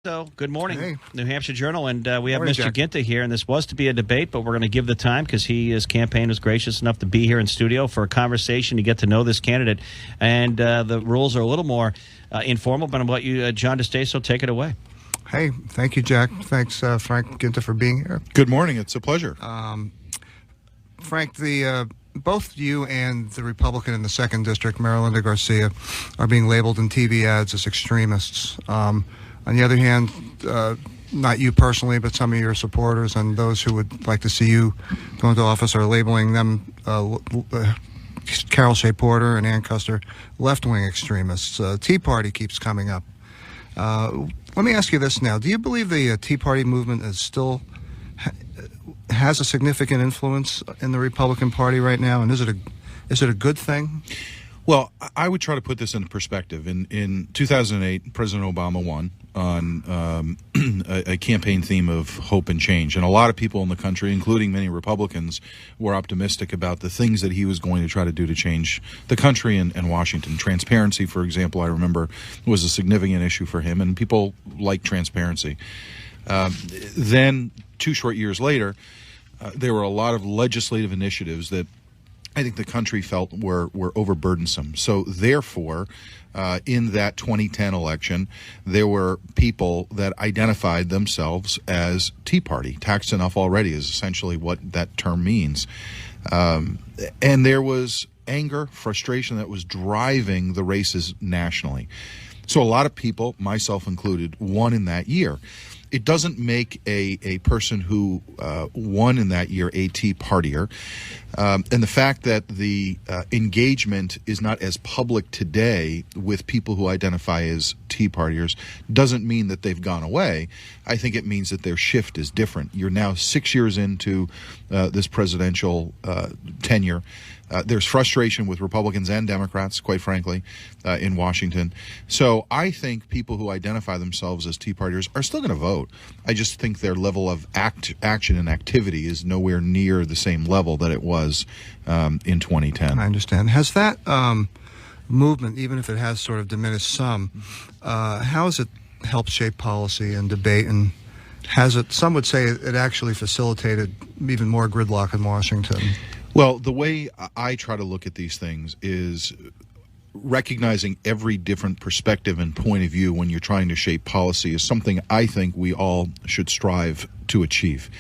So, good morning, Hey. New Hampshire Journal, and we have Morning, Mr. Jack. Guinta here, and this was to be a debate, but we're going to give the time because his campaign was gracious enough to be here in studio for a conversation to get to know this candidate, and the rules are a little more informal, but I'm going to let you, John DeStaso, take it away. Hey, thank you, Jack. Thanks, Frank Guinta, for being here. Good morning. It's a pleasure. Frank, both you and the Republican in the 2nd District, Marylinda Garcia, are being labeled in TV ads as extremists. On the other hand, not you personally, but some of your supporters and those who would like to see you go into office are labeling them, Carol Shea Porter and Ann Custer, left-wing extremists. Tea Party keeps coming up. Let me ask you this now. Do you believe the Tea Party movement is still has a significant influence in the Republican Party right now, and is it a good thing? Well, I would try to put this into perspective. In 2008, President Obama won on a campaign theme of hope and change. And a lot of people in the country, including many Republicans, were optimistic about the things that he was going to try to do to change the country and Washington. Transparency, for example, I remember was a significant issue for him, and people like transparency. Then, 2 short years later, there were a lot of legislative initiatives that I think the country felt were overburdensome. So therefore, in that 2010 election, there were people that identified themselves as Tea Party. Taxed enough already is essentially what that term means. And there was anger, frustration that was driving the races nationally. So a lot of people, myself included, won in that year. It doesn't make a person who won in that year a Tea Partier. And the fact that the engagement is not as public today with people who identify as Tea Partiers doesn't mean that they've gone away. I think it means that their shift is different. You're now 6 years into this presidential tenure. There's frustration with Republicans and Democrats, quite frankly, in Washington. So I think people who identify themselves as Tea Partiers are still going to vote. I just think their level of action and activity is nowhere near the same level that it was in 2010. I understand. Has that movement, even if it has sort of diminished some, how has it helped shape policy and debate? And has it, some would say it actually facilitated even more gridlock in Washington? Well, the way I try to look at these things is recognizing every different perspective and point of view when you're trying to shape policy is something I think we all should strive to achieve.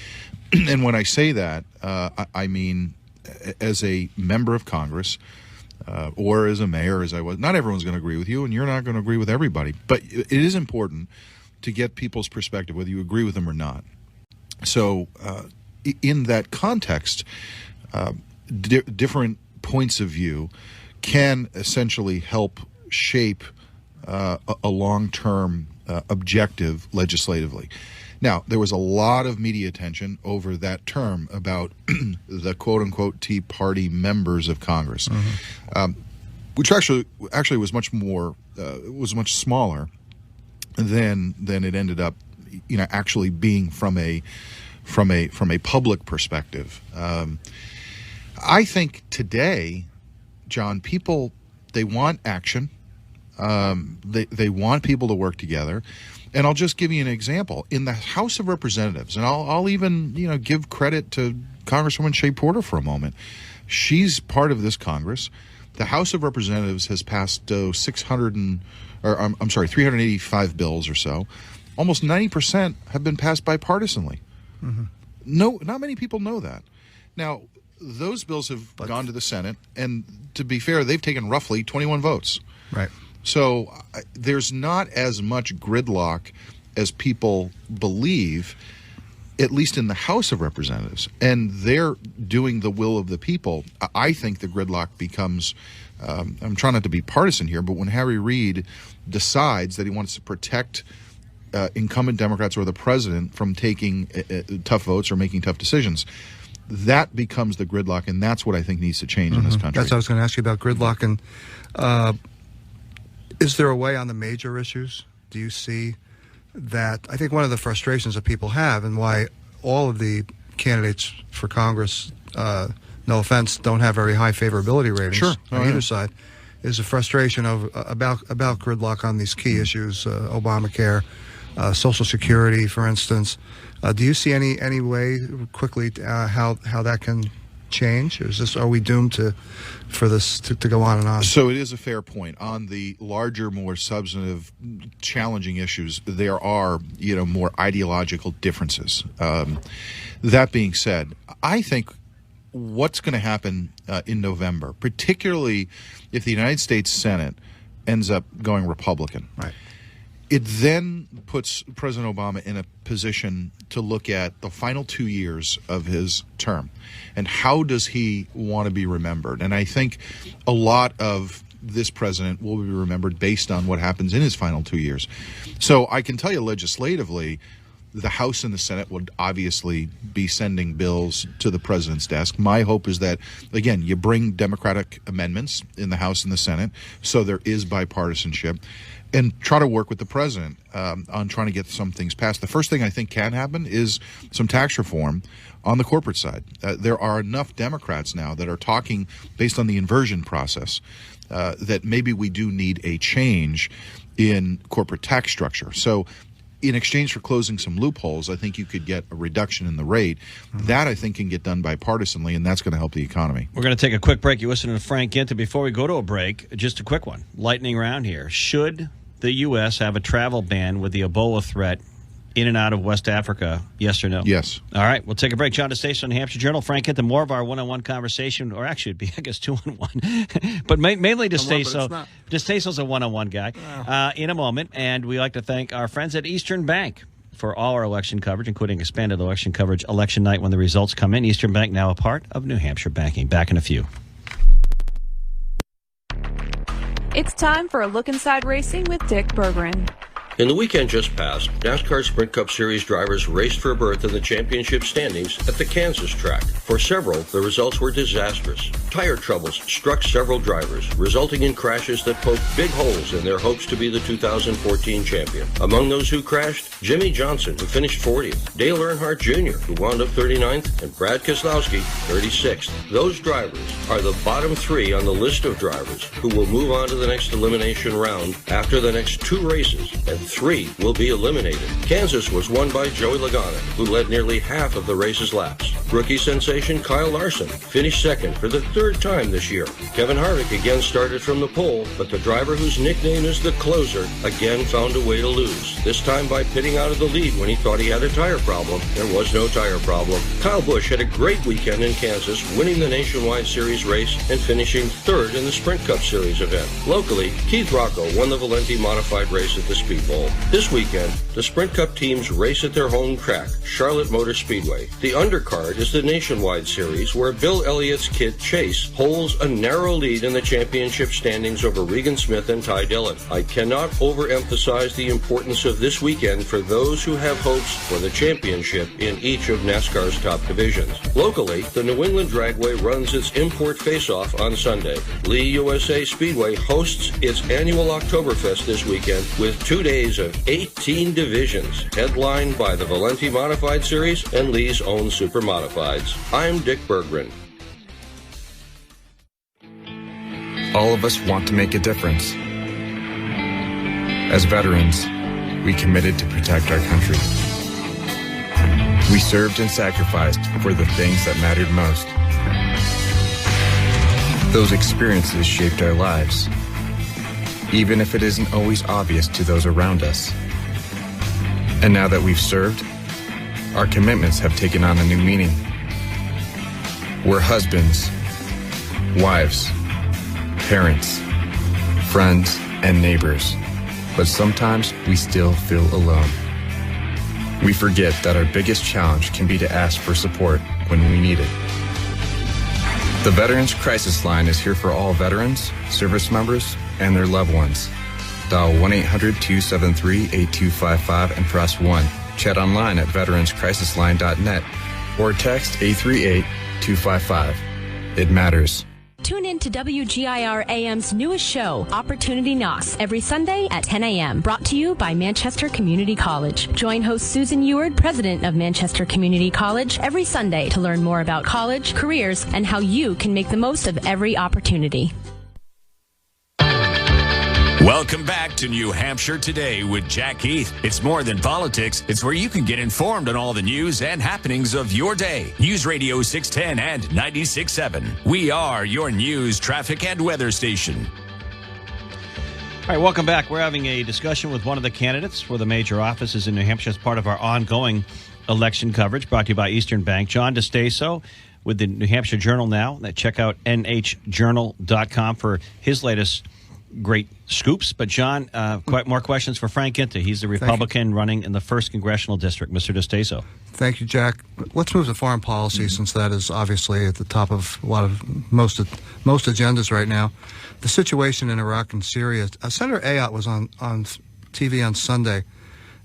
And when I say that, I mean as a member of Congress or as a mayor, as I was, not everyone's going to agree with you, and you're not going to agree with everybody. But it is important to get people's perspective, whether you agree with them or not. So in that context, different points of view can essentially help shape a long-term objective legislatively. Now, there was a lot of media attention over that term about the quote-unquote Tea Party members of Congress, which actually was much more was much smaller than it ended up, actually being from a public perspective. I think today, John, people, they want action. They want people to work together. And I'll just give you an example. In the House of Representatives, and I'll even, give credit to Congresswoman Shea Porter for a moment. She's part of this Congress. The House of Representatives has passed 385 bills or so. Almost 90% have been passed bipartisanly. Mm-hmm. No, not many people know that. Now, those bills have gone to the Senate, and to be fair, they've taken roughly 21 votes. Right. So there's not as much gridlock as people believe, at least in the House of Representatives. And they're doing the will of the people. I think the gridlock becomes, I'm trying not to be partisan here, but when Harry Reid decides that he wants to protect incumbent Democrats or the president from taking tough votes or making tough decisions, that becomes the gridlock, and that's what I think needs to change in this country. That's what I was going to ask you about gridlock. And is there a way on the major issues? Do you see that? I think one of the frustrations that people have, and why all of the candidates for Congress, no offense, don't have very high favorability ratings on either side, is a frustration about gridlock on these key issues, Obamacare, Social Security, for instance. Do you see any way quickly how that can change? Or are we doomed for this to go on and on? So it is a fair point. On the larger, more substantive, challenging issues, there are more ideological differences. That being said, I think what's going to happen in November, particularly if the United States Senate ends up going Republican, right, it then puts President Obama in a position to look at the final 2 years of his term and how does he want to be remembered. And I think a lot of this president will be remembered based on what happens in his final 2 years. So I can tell you legislatively, the House and the Senate would obviously be sending bills to the president's desk. My hope is that, again, you bring Democratic amendments in the House and the Senate so there is bipartisanship, and try to work with the president on trying to get some things passed. The first thing I think can happen is some tax reform on the corporate side. There are enough Democrats now that are talking based on the inversion process that maybe we do need a change in corporate tax structure. So in exchange for closing some loopholes, I think you could get a reduction in the rate. That, I think, can get done bipartisanly, and that's going to help the economy. We're going to take a quick break. You're listening to Frank Guinta. Before we go to a break, just a quick one. Lightning round here. Should the U.S. have a travel ban with the Ebola threat in and out of West Africa, yes or no? Yes. All right, we'll take a break. John DeStace on the Hampshire Journal. Frank Guinta, more of our one-on-one conversation, or actually it'd be, I guess, two-on-one. But mainly DeStace. DeStace's a one-on-one guy in a moment. And we like to thank our friends at Eastern Bank for all our election coverage, including expanded election coverage election night when the results come in. Eastern Bank, now a part of New Hampshire Banking. Back in a few. It's time for a look inside racing with Dick Berggren. In the weekend just passed, NASCAR Sprint Cup Series drivers raced for a berth in the championship standings at the Kansas track. For several, the results were disastrous. Tire troubles struck several drivers, resulting in crashes that poked big holes in their hopes to be the 2014 champion. Among those who crashed, Jimmy Johnson, who finished 40th, Dale Earnhardt Jr., who wound up 39th, and Brad Keselowski, 36th. Those drivers are the bottom three on the list of drivers who will move on to the next elimination round after the next two races, and 3 will be eliminated. Kansas was won by Joey Logano, who led nearly half of the race's laps. Rookie sensation Kyle Larson finished second for the third time this year. Kevin Harvick again started from the pole, but the driver whose nickname is the Closer again found a way to lose, this time by pitting out of the lead when he thought he had a tire problem. There was no tire problem. Kyle Busch had a great weekend in Kansas, winning the Nationwide Series race and finishing third in the Sprint Cup Series event. Locally, Keith Rocco won the Valenti Modified race at the Speed Bowl. This weekend, the Sprint Cup teams race at their home track, Charlotte Motor Speedway. The undercard is the Nationwide Series, where Bill Elliott's kid Chase holds a narrow lead in the championship standings over Regan Smith and Ty Dillon. I cannot overemphasize the importance of this weekend for those who have hopes for the championship in each of NASCAR's top divisions. Locally, the New England Dragway runs its import face-off on Sunday. Lee USA Speedway hosts its annual Oktoberfest this weekend with 2 days of 18 divisions, headlined by the Valenti Modified Series and Lee's own Super Modifieds. I'm Dick Berggren. All of us want to make a difference. As veterans, we committed to protect our country. We served and sacrificed for the things that mattered most. Those experiences shaped our lives, even if it isn't always obvious to those around us. And now that we've served, our commitments have taken on a new meaning. We're husbands, wives, parents, friends, and neighbors, but sometimes we still feel alone. We forget that our biggest challenge can be to ask for support when we need it. The Veterans Crisis Line is here for all veterans, service members, and their loved ones. Dial 1-800-273-8255 and press 1. Chat online at veteranscrisisline.net or text 838-255. It matters. Tune in to WGIR AM's newest show, Opportunity Knocks, every Sunday at 10 a.m. Brought to you by Manchester Community College. Join host Susan Eward, president of Manchester Community College, every Sunday to learn more about college, careers, and how you can make the most of every opportunity. Welcome back to New Hampshire Today with Jack Heath. It's more than politics. It's where you can get informed on all the news and happenings of your day. News Radio 610 and 96.7. We are your news, traffic, and weather station. All right, welcome back. We're having a discussion with one of the candidates for the major offices in New Hampshire as part of our ongoing election coverage brought to you by Eastern Bank. John DeStaso with the New Hampshire Journal now. Check out nhjournal.com for his latest great scoops. But, John, quite more questions for Frank Guinta. He's the Republican running in the 1st Congressional District. Mr. DeStaso. Thank you, Jack. Let's move to foreign policy, since that is obviously at the top of most agendas right now. The situation in Iraq and Syria. Senator Ayotte was on TV on Sunday,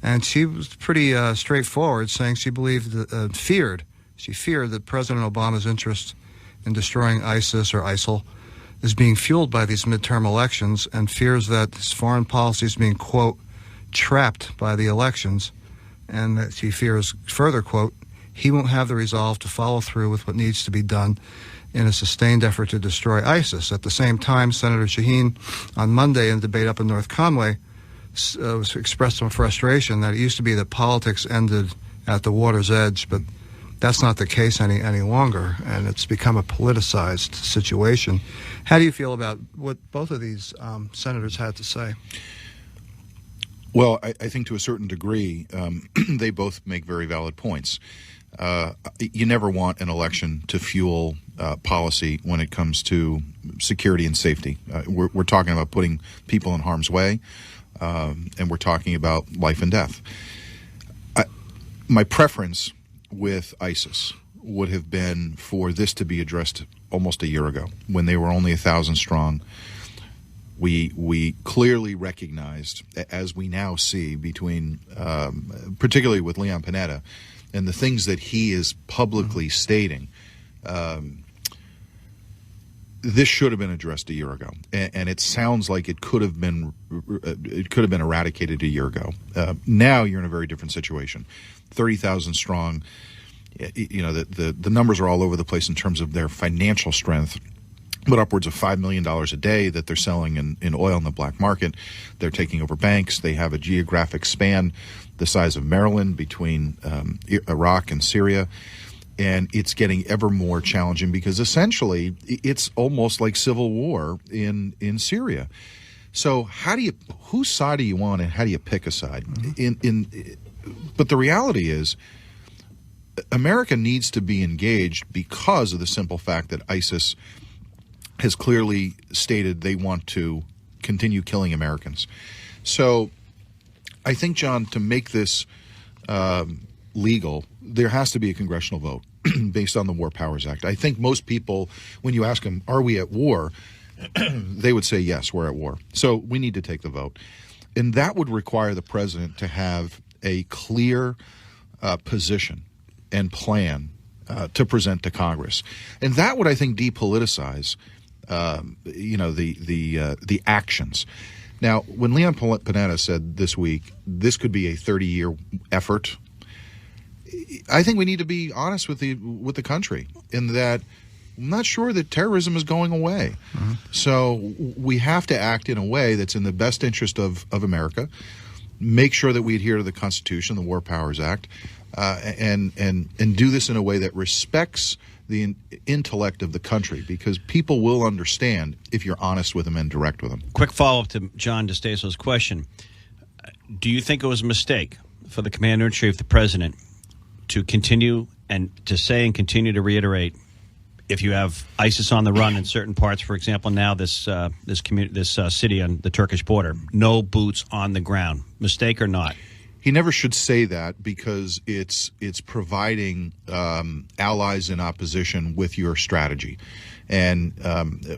and she was pretty straightforward, saying she believed feared that President Obama's interest in destroying ISIS or ISIL is being fueled by these midterm elections, and fears that his foreign policy is being, quote, trapped by the elections, and that she fears further, quote, he won't have the resolve to follow through with what needs to be done in a sustained effort to destroy ISIS. At the same time, Senator Shaheen on Monday in a debate up in North Conway expressed some frustration that it used to be that politics ended at the water's edge, but that's not the case any longer, and it's become a politicized situation. How do you feel about what both of these senators had to say? Well, I think to a certain degree, they both make very valid points. You never want an election to fuel policy when it comes to security and safety. We're talking about putting people in harm's way, and we're talking about life and death. My preference with ISIS would have been for this to be addressed almost a year ago, when they were only 1,000 strong. We clearly recognized, as we now see, between particularly with Leon Panetta and the things that he is publicly stating, this should have been addressed a year ago, and it sounds like it could have been eradicated a year ago. Now you're in a very different situation. 30,000 strong. You know, the numbers are all over the place in terms of their financial strength, but upwards of $5 million a day that they're selling in oil in the black market. They're taking over banks. They have a geographic span the size of Maryland between Iraq and Syria. And it's getting ever more challenging because essentially it's almost like civil war in Syria. So whose side are you on, and how do you pick a side? But the reality is, America needs to be engaged because of the simple fact that ISIS has clearly stated they want to continue killing Americans. So I think, John, to make this legal, there has to be a congressional vote based on the War Powers Act. I think most people, when you ask them, are we at war, they would say, yes, we're at war. So we need to take the vote. And that would require the president to have a clear position and plan to present to Congress. And that would, I think, depoliticize the actions. Now, when Leon Panetta said this week, this could be a 30-year effort, I think we need to be honest with the country in that I'm not sure that terrorism is going away. Mm-hmm. So we have to act in a way that's in the best interest of America, make sure that we adhere to the Constitution, the War Powers Act, and do this in a way that respects the intellect of the country, because people will understand if you're honest with them and direct with them. Quick follow-up to John DeStaso's question. Do you think it was a mistake for the Commander-in-Chief, the President, to continue and to say and continue to reiterate, if you have ISIS on the run in certain parts, for example, now this city on the Turkish border, no boots on the ground, mistake or not? He never should say that, because it's providing allies in opposition with your strategy. And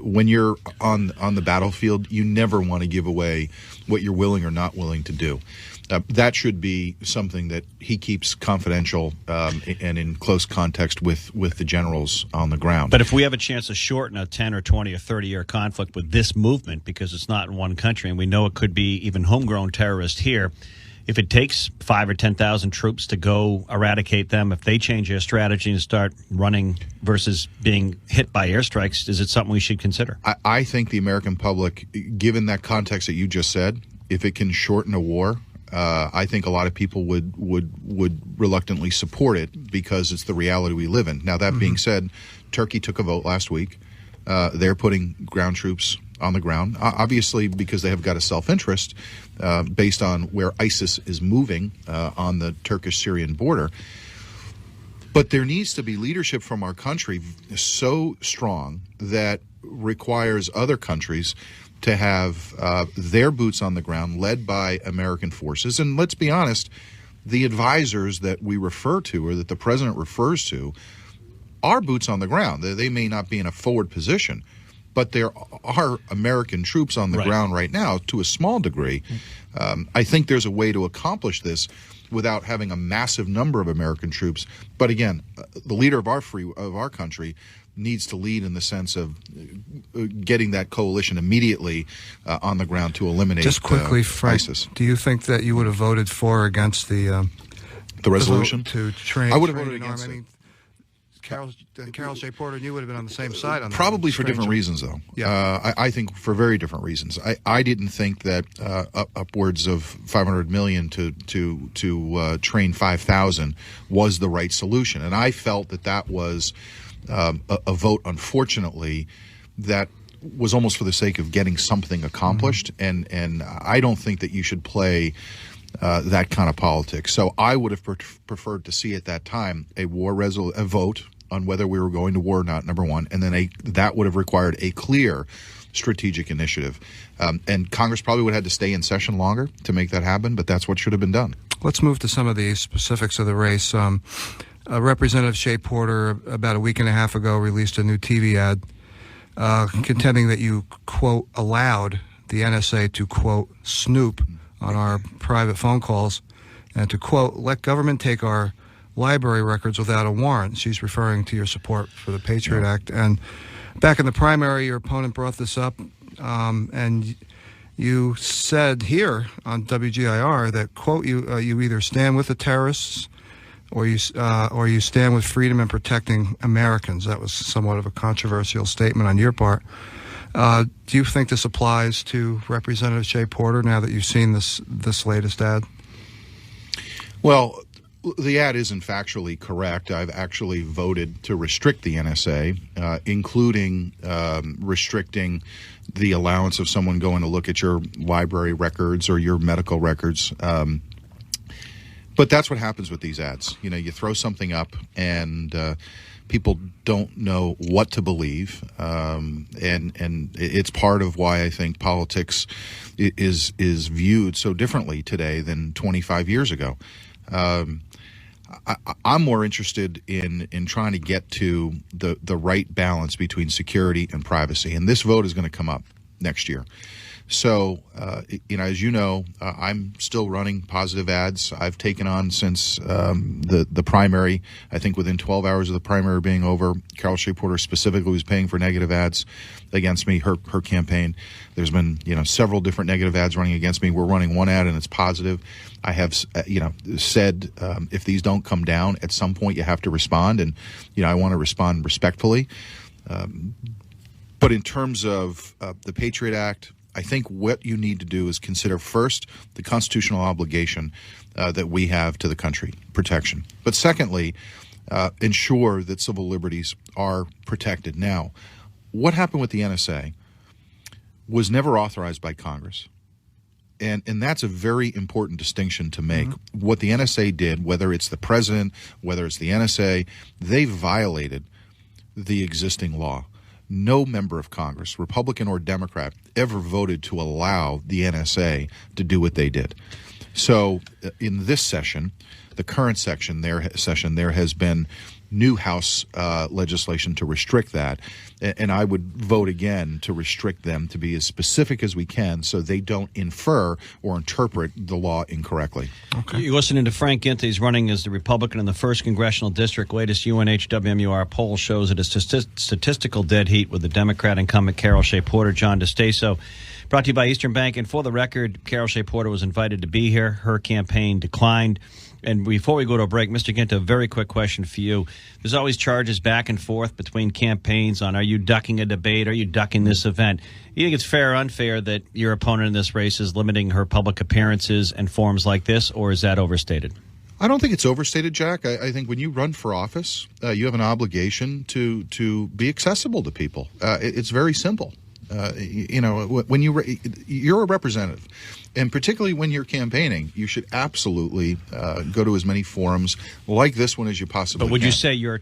when you're on the battlefield, you never want to give away what you're willing or not willing to do. That should be something that he keeps confidential and in close context with the generals on the ground. But if we have a chance to shorten a 10 or 20 or 30-year conflict with this movement, because it's not in one country, and we know it could be even homegrown terrorists here, if it takes 5 or 10,000 troops to go eradicate them, if they change their strategy and start running versus being hit by airstrikes, is it something we should consider? I think the American public, given that context that you just said, if it can shorten a war, I think a lot of people would reluctantly support it because it's the reality we live in. Now, that being said, Turkey took a vote last week. They're putting ground troops on the ground, obviously because they have got a self-interest based on where ISIS is moving on the Turkish-Syrian border. But there needs to be leadership from our country so strong that requires other countries to have their boots on the ground led by American forces. And let's be honest, the advisors that we refer to or that the president refers to are boots on the ground. They may not be in a forward position, but there are American troops on the ground right now to a small degree. I think there's a way to accomplish this without having a massive number of American troops. But again, the leader of our country needs to lead in the sense of getting that coalition immediately on the ground to eliminate Just quickly, Frank, ISIS. Do you think that you would have voted for or against the resolution? To train, I would have train voted and arm? against I it. mean, Carol J. Porter and you would have been on the same side on that. Probably for different reasons, though. Yeah. I think for very different reasons. I didn't think that upwards of $500 million to train 5,000 was the right solution, and I felt that was a vote, unfortunately, that was almost for the sake of getting something accomplished, and I don't think that you should play that kind of politics. So I would have preferred to see at that time a vote on whether we were going to war or not, number one, and then that would have required a clear strategic initiative. And Congress probably would have had to stay in session longer to make that happen, but that's what should have been done. Let's move to some of the specifics of the race. Representative Shea Porter, about a week and a half ago, released a new TV ad contending that you, quote, allowed the NSA to, quote, snoop on our private phone calls and to, quote, let government take our library records without a warrant. She's referring to your support for the Patriot Act. And back in the primary, your opponent brought this up, and you said here on WGIR that, quote, you either stand with the terrorists or you stand with freedom and protecting Americans. That was somewhat of a controversial statement on your part. Do you think this applies to Representative Shea Porter now that you've seen this latest ad? Well, the ad isn't factually correct. I've actually voted to restrict the NSA, including restricting the allowance of someone going to look at your library records or your medical records. But that's what happens with these ads. You know, you throw something up and people don't know what to believe, and it's part of why I think politics is viewed so differently today than 25 years ago. I'm more interested in trying to get to the right balance between security and privacy, and this vote is going to come up next year. So, as you know, I'm still running positive ads. I've taken on since the primary. I think within 12 hours of the primary being over, Carol Shea Porter specifically was paying for negative ads against me, her campaign. There's been, several different negative ads running against me. We're running one ad and it's positive. I have, said if these don't come down, at some point you have to respond. And, I want to respond respectfully. But in terms of the Patriot Act, I think what you need to do is consider first the constitutional obligation that we have to the country, protection. But secondly, ensure that civil liberties are protected. Now, what happened with the NSA was never authorized by Congress. And that's a very important distinction to make. Mm-hmm. What the NSA did, whether it's the president, whether it's the NSA, they violated the existing law. No member of Congress, Republican or Democrat, ever voted to allow the NSA to do what they did. So in this session, the current session, there has been new House legislation to restrict that. And I would vote again to restrict them to be as specific as we can so they don't infer or interpret the law incorrectly. Okay. You're listening to Frank Guinta. He's running as the Republican in the 1st Congressional District. Latest UNH WMUR poll shows it is statistical dead heat with the Democrat incumbent Carol Shea Porter, John DeStaso. Brought to you by Eastern Bank. And for the record, Carol Shea Porter was invited to be here. Her campaign declined. And before we go to a break, Mr. Guinta, a very quick question for you. There's always charges back and forth between campaigns on, are you ducking a debate? Are you ducking this event? You think it's fair or unfair that your opponent in this race is limiting her public appearances and forums like this, or is that overstated? I don't think it's overstated, Jack. I think when you run for office, you have an obligation to be accessible to people. It's very simple. When you're a representative, and particularly when you're campaigning, you should absolutely go to as many forums like this one as you possibly can. But would you say your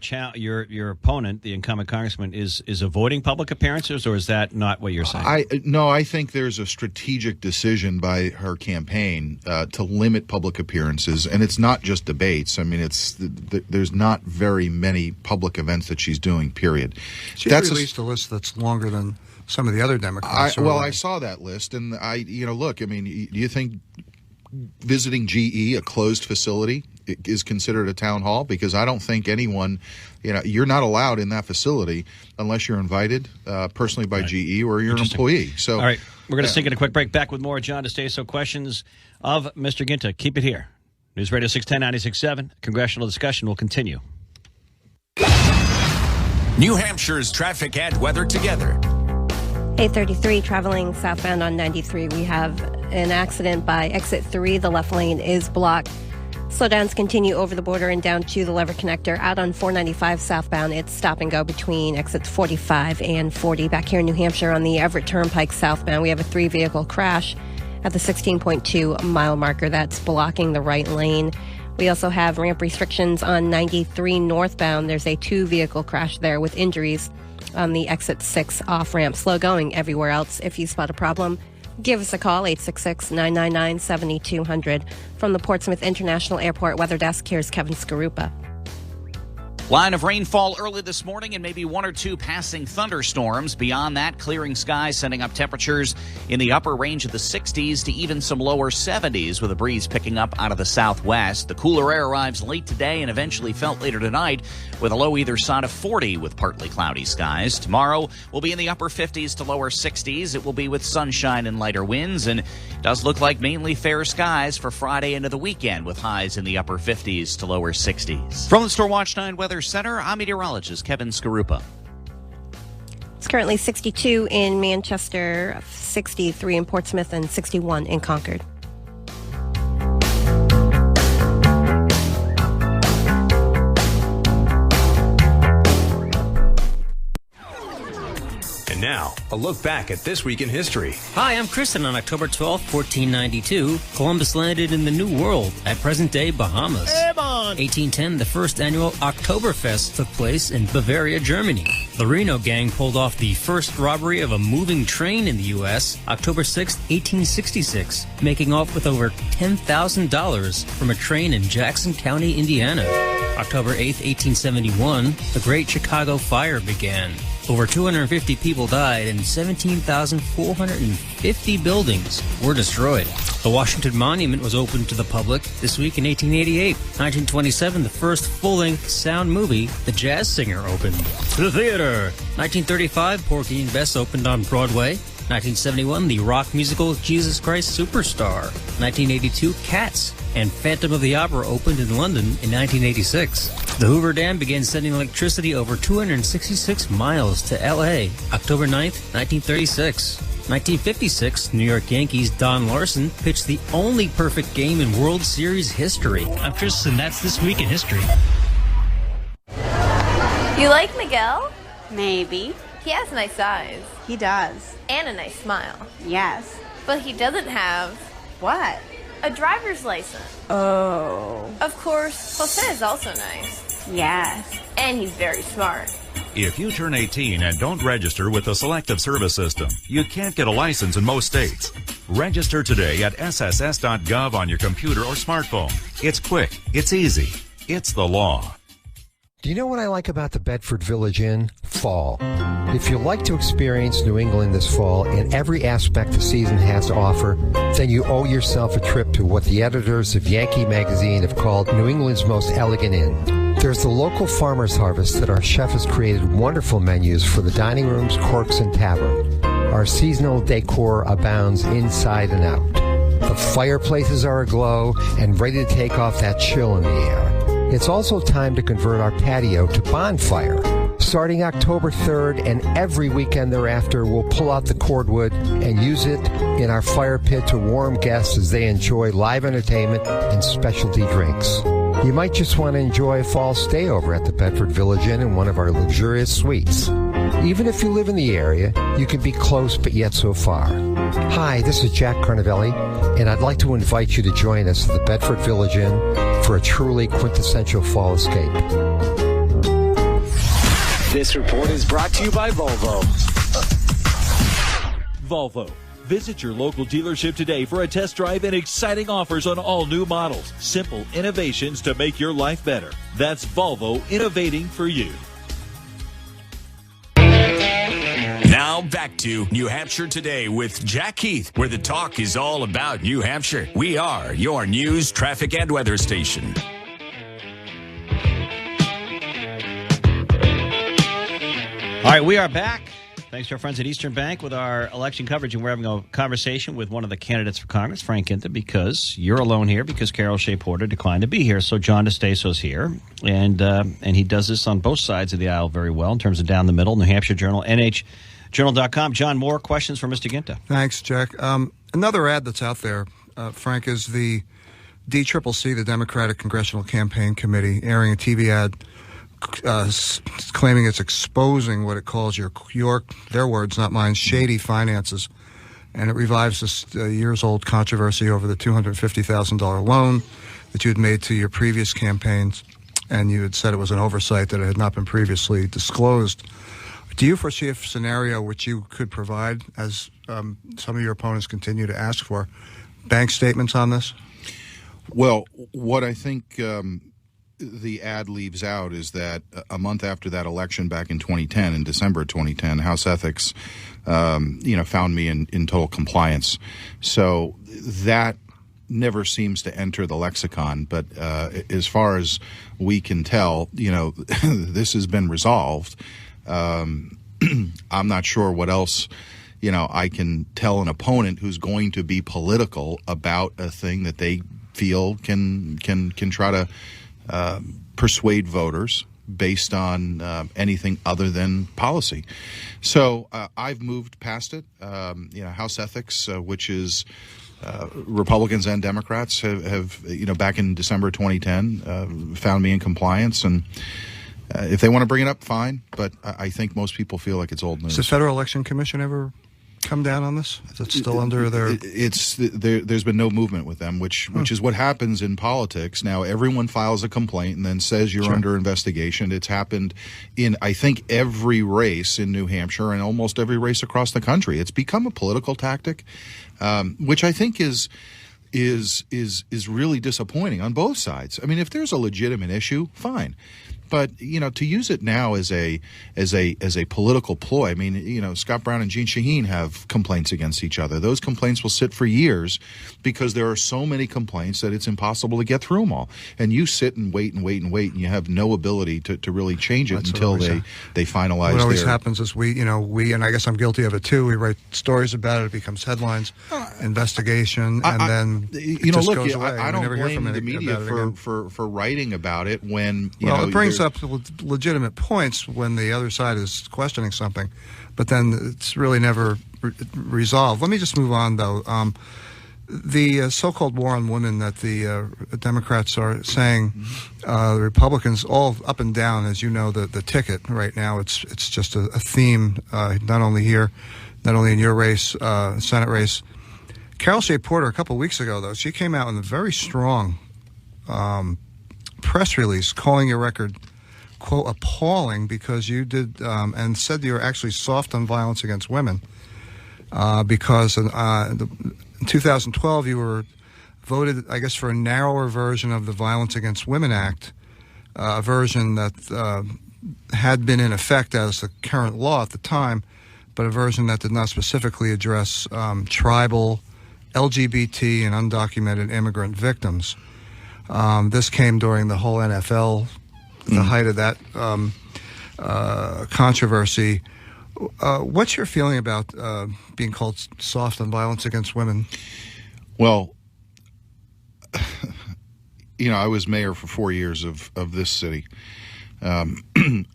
opponent, the incumbent congressman, is avoiding public appearances, or is that not what you're saying? No, I think there's a strategic decision by her campaign to limit public appearances, and it's not just debates. I mean, there's not very many public events that she's doing, period. She's released a list that's longer than some of the other Democrats. I saw that list, and look, I mean, do you think visiting GE, a closed facility, is considered a town hall? Because I don't think anyone, you're not allowed in that facility unless you're invited personally by GE or you're an employee. So, all right, we're going to sink in a quick break. Back with more John DeStaso questions of Mr. Guinta. Keep it here. News Radio 610 96.7. Congressional discussion will continue. New Hampshire's traffic and weather together. 833 traveling southbound on 93. We have an accident by exit 3. The left lane is blocked. Slowdowns continue over the border and down to the Lever Connector. Out on 495 southbound, it's stop and go between exits 45 and 40. Back here in New Hampshire on the Everett Turnpike southbound, we have a 3-vehicle crash at the 16.2 mile marker. That's blocking the right lane. We also have ramp restrictions on 93 northbound. There's a 2-vehicle crash there with injuries on the exit 6 off ramp. Slow going everywhere else. If you spot a problem, give us a call, 866-999-7200. From the Portsmouth International Airport Weather Desk, here's Kevin Skarupa. Line of rainfall early this morning and maybe 1 or 2 passing thunderstorms. Beyond that, clearing skies, sending up temperatures in the upper range of the 60s to even some lower 70s with a breeze picking up out of the southwest. The cooler air arrives late today and eventually felt later tonight with a low either side of 40 with partly cloudy skies. Tomorrow will be in the upper 50s to lower 60s. It will be with sunshine and lighter winds, and it does look like mainly fair skies for Friday into the weekend with highs in the upper 50s to lower 60s. From the Store Watch 9 Weather Center, I'm meteorologist Kevin Skarupa. It's currently 62 in Manchester, 63 in Portsmouth, and 61 in Concord. And now, a look back at this week in history. Hi, I'm Kristen. On October 12, 1492, Columbus landed in the New World at present-day Bahamas. 1810, the first annual Oktoberfest took place in Bavaria, Germany. The Reno Gang pulled off the first robbery of a moving train in the U.S. October 6, 1866, making off with over $10,000 from a train in Jackson County, Indiana. October 8, 1871, the Great Chicago Fire began. Over 250 people died and 17,450 buildings were destroyed. The Washington Monument was opened to the public this week in 1888. 1927, the first full-length sound movie, The Jazz Singer, opened. The theater. 1935, Porgy and Bess opened on Broadway. 1971, the rock musical Jesus Christ Superstar. 1982, Cats and Phantom of the Opera opened in London in 1986. The Hoover Dam began sending electricity over 266 miles to L.A. October 9th, 1936. 1956, New York Yankees' Don Larson pitched the only perfect game in World Series history. I'm Chris, and that's This Week in History. You like Miguel? Maybe. He has nice eyes. He does. And a nice smile. Yes. But he doesn't have... What? A driver's license. Oh. Of course, Jose is also nice. Yes. And he's very smart. If you turn 18 and don't register with the Selective Service System, you can't get a license in most states. Register today at sss.gov on your computer or smartphone. It's quick. It's easy. It's the law. Do you know what I like about the Bedford Village Inn? Fall. If you like to experience New England this fall in every aspect the season has to offer, then you owe yourself a trip to what the editors of Yankee Magazine have called New England's most elegant inn. There's the local farmer's harvest that our chef has created wonderful menus for the dining rooms, courts, and tavern. Our seasonal decor abounds inside and out. The fireplaces are aglow and ready to take off that chill in the air. It's also time to convert our patio to bonfire. Starting October 3rd and every weekend thereafter, we'll pull out the cordwood and use it in our fire pit to warm guests as they enjoy live entertainment and specialty drinks. You might just want to enjoy a fall stay over at the Bedford Village Inn in one of our luxurious suites. Even if you live in the area, you can be close but yet so far. Hi, this is Jack Carnavelli, and I'd like to invite you to join us at the Bedford Village Inn for a truly quintessential fall escape. This report is brought to you by Volvo. Volvo. Visit your local dealership today for a test drive and exciting offers on all new models. Simple innovations to make your life better. That's Volvo, innovating for you. Now back to New Hampshire Today with Jack Heath, where the talk is all about New Hampshire. We are your news, traffic, and weather station. All right, we are back. Thanks to our friends at Eastern Bank with our election coverage, and we're having a conversation with one of the candidates for Congress, Frank Guinta, because you're alone here because Carol Shea Porter declined to be here. So John DeStaso's here, and he does this on both sides of the aisle very well in terms of down the middle, New Hampshire Journal, NHJournal.com. John, more questions for Mr. Guinta. Thanks, Jack. Another ad that's out there, Frank, is the DCCC, the Democratic Congressional Campaign Committee, airing a TV ad claiming it's exposing what it calls your their words, not mine, shady finances. And it revives this years-old controversy over the $250,000 loan that you had made to your previous campaigns, and you had said it was an oversight that it had not been previously disclosed. Do you foresee a scenario which you could provide, as some of your opponents continue to ask for, bank statements on this? Well, what I think the ad leaves out is that a month after that election back in 2010, in December of 2010, House Ethics, found me in total compliance. So that never seems to enter the lexicon. But as far as we can tell, this has been resolved. I'm not sure what else, I can tell an opponent who's going to be political about a thing that they feel can try to persuade voters based on anything other than policy. So I've moved past it. House Ethics, which is Republicans and Democrats, have back in December 2010 found me in compliance, and if they want to bring it up, fine. But I think most people feel like it's old news. Has the Federal Election Commission ever come down on this? Is it still under their... There's been no movement with them, which is what happens in politics. Now, everyone files a complaint and then says you're under investigation. It's happened in, I think, every race in New Hampshire and almost every race across the country. It's become a political tactic, which I think is really disappointing on both sides. I mean, if there's a legitimate issue, fine. But, to use it now as a political ploy, I mean, Scott Brown and Jean Shaheen have complaints against each other. Those complaints will sit for years because there are so many complaints that it's impossible to get through them all. And you sit and wait and wait and wait, and you have no ability to really change it until they finalize. What always happens is we, and I guess I'm guilty of it too, we write stories about it, it becomes headlines, investigation, and then it just goes away. I don't blame the media for writing about it when, it brings up legitimate points when the other side is questioning something, but then it's really never resolved. Let me just move on, though. The so-called war on women that the Democrats are saying, the Republicans all up and down, as you know, the ticket right now, it's just a theme, not only here, not only in your race, Senate race. Carol Shea Porter, a couple of weeks ago, though, she came out in a very strong press release calling your record, quote, appalling, because you did, and said you were actually soft on violence against women, because in 2012 you were voted, I guess, for a narrower version of the Violence Against Women Act a version that had been in effect as the current law at the time, but a version that did not specifically address tribal, LGBT, and undocumented immigrant victims. This came during the whole NFL, the height of that controversy. What's your feeling about being called soft on violence against women? Well, I was mayor for 4 years of this city. I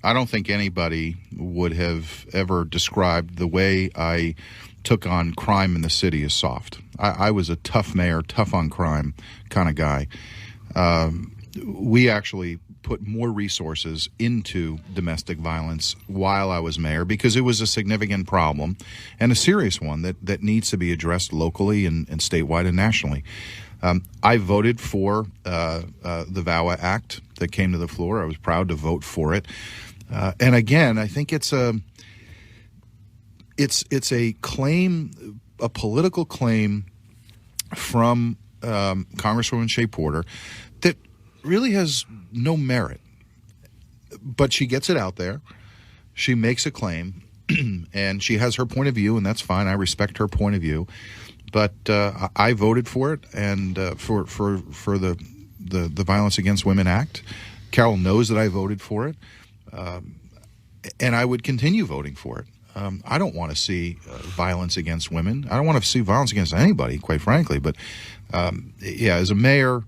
don't think anybody would have ever described the way I took on crime in the city as soft. I was a tough mayor, tough on crime kind of guy. We actually put more resources into domestic violence while I was mayor because it was a significant problem and a serious one that needs to be addressed locally and statewide and nationally. I voted for the VAWA Act that came to the floor. I was proud to vote for it. And again, I think it's a claim, a political claim from Congresswoman Shea Porter that really has no merit. But she gets it out there. She makes a claim, and she has her point of view, and that's fine. I respect her point of view. But I voted for it, and for the Violence Against Women Act. Carol knows that I voted for it, and I would continue voting for it. I don't want to see violence against women. I don't want to see violence against anybody, quite frankly. But as a mayor,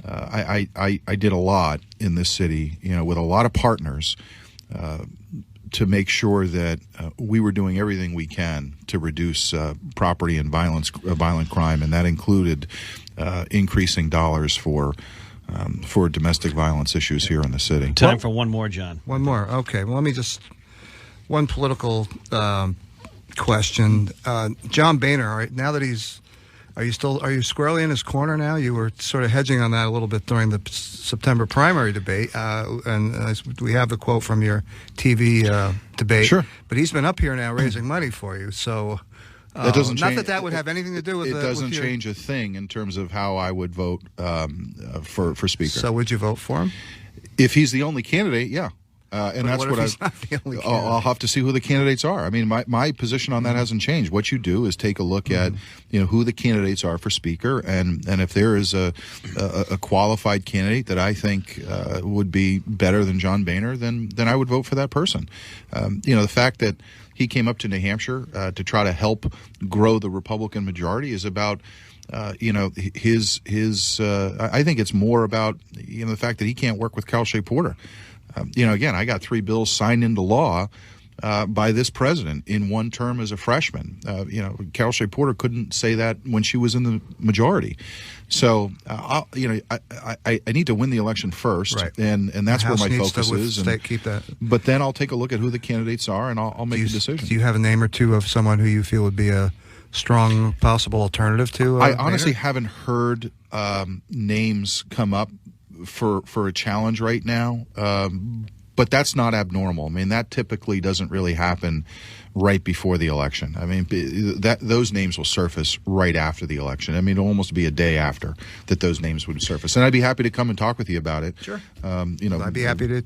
I did a lot in this city, with a lot of partners to make sure that we were doing everything we can to reduce property and violent crime, and that included increasing dollars for domestic violence issues here in the city. Time for one more, John. One more. Okay. Well, let me just one political question. John Boehner. All right, now that are you squarely in his corner now? You were sort of hedging on that a little bit during the September primary debate, and we have the quote from your TV debate. Sure. But he's been up here now raising money for you, so that doesn't not change, that would have anything to do with it. Doesn't change a thing in terms of how I would vote for speaker. So would you vote for him if he's the only candidate? Yeah. And but that's what I'll have to see who the candidates are. I mean, my position on that hasn't changed. What you do is take a look at who the candidates are for speaker, and if there is a qualified candidate that I think would be better than John Boehner, then I would vote for that person. The fact that he came up to New Hampshire to try to help grow the Republican majority is about his. I think it's more about the fact that he can't work with Carol Shea Porter. Again, I got 3 bills signed into law by this president in one term as a freshman. Carol Shea Porter couldn't say that when she was in the majority. So, I need to win the election first, right. and that's where my focus is. Keep that. But then I'll take a look at who the candidates are, and I'll make a decision. Do you have a name or two of someone who you feel would be a strong possible alternative to? I honestly haven't heard names come up for a challenge right now, but that's not abnormal. I mean, that typically doesn't really happen right before the election. I mean, those names will surface right after the election. I mean, it'll almost be a day after that those names would surface. And I'd be happy to come and talk with you about it. Sure. I'd be happy to